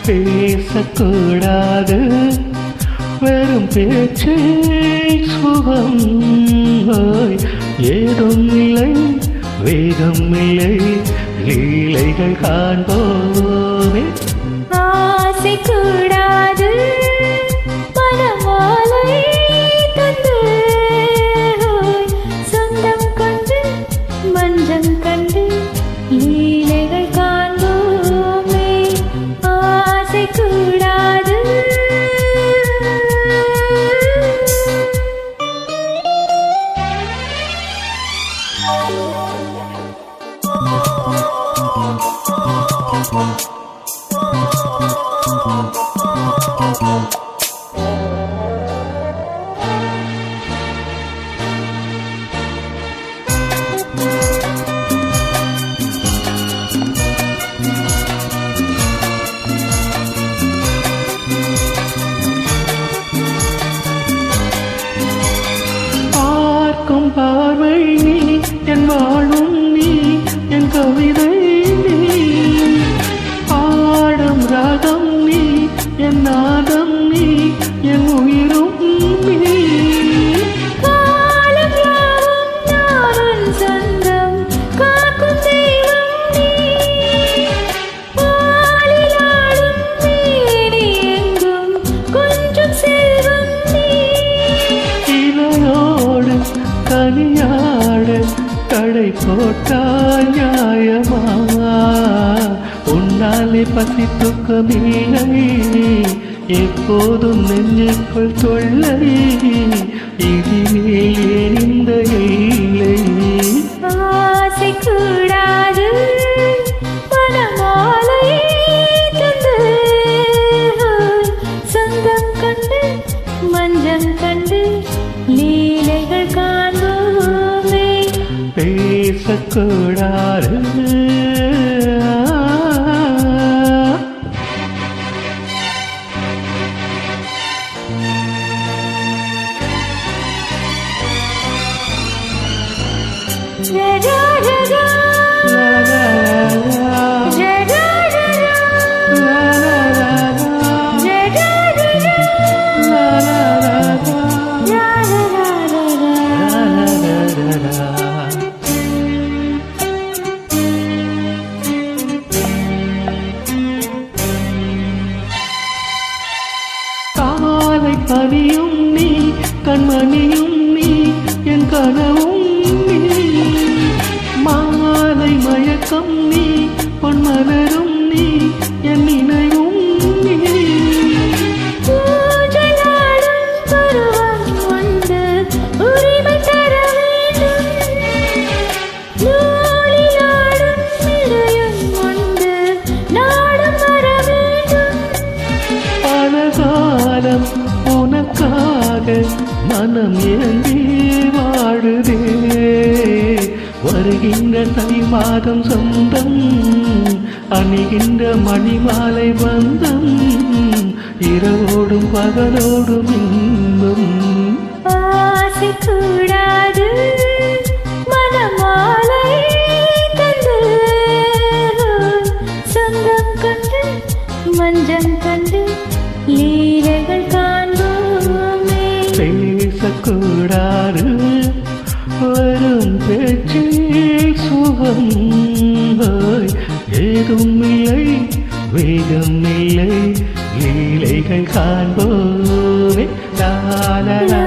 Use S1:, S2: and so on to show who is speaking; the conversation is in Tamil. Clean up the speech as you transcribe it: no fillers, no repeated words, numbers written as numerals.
S1: பேசக்கூடாது வெறும் பேச்சே சுகம். ஏதும் இல்லை வேகம் இல்லை லீலைகள் காண்போமே.
S2: ஆசை கூடாது மனமாலை தந்து சொந்தம் கொண்டு மஞ்சம் கண்டு லீலைகள் காண்போமே. ஆசை கூடாது
S1: பார்க்கும் பார்வை நீ என் வாழும் நீ என் கவிதை நீ ஆடும் ராகம் நீ என் நாதம் நீ என் உயிரும் நீ.
S2: காலம் யாவும் நான் சொந்தம் காக்கும் தெய்வம் நீ பாலிலாடும் மேனி எங்கும் கொஞ்சம் செல்வம் நீ.
S1: இலையோடு கனியாடு கடை போட்டால் நியாயமா உன்னாலே பசி துக்கமில்லை எப்போதும் நெஞ்சுக்குள் தொல்லை இதில் இந்த இல்லை.
S2: ஆசை கூடாது மனமாலை தந்து சொந்தம் கண்டு மஞ்சம் கண்டு லீலைகள் காண்போமே.
S1: பேசக்கூடாது
S2: ஜடா ஜடா ஜடா ஜடா
S1: காலை பனியும் நீ கண்மணியும் நீ என் கனவும் நீ மாலை மயக்கம் நீ பொன்மலரும் நீ என் நினைவும் நீ.
S2: ஊஞ்சலாடும் பருவம் வந்து உரிமை தர வேண்டும் நூலிலாடும் இதயம் வந்து நாடும் வர வேண்டும்.
S1: பலகாலம் உனக்காக மனம் ஏங்கி வாழுதே வருகின்ற தை மாதம் சொந்தம் அணிகின்ற மணிமாலை பந்தம் இரவோடும் பகலோடும் இன்பம்.
S2: ஆசை கூடாது மனமாலை தந்து சொந்தம் கொண்டு மஞ்சம் கண்டு லீலைகள் காண்போமே.
S1: பேசக்கூடாது வரும் பேச்சில் சுகம். ஏதும் இல்லை வேகம் இல்லை லீலைகள் காண்போமே. லா லா லா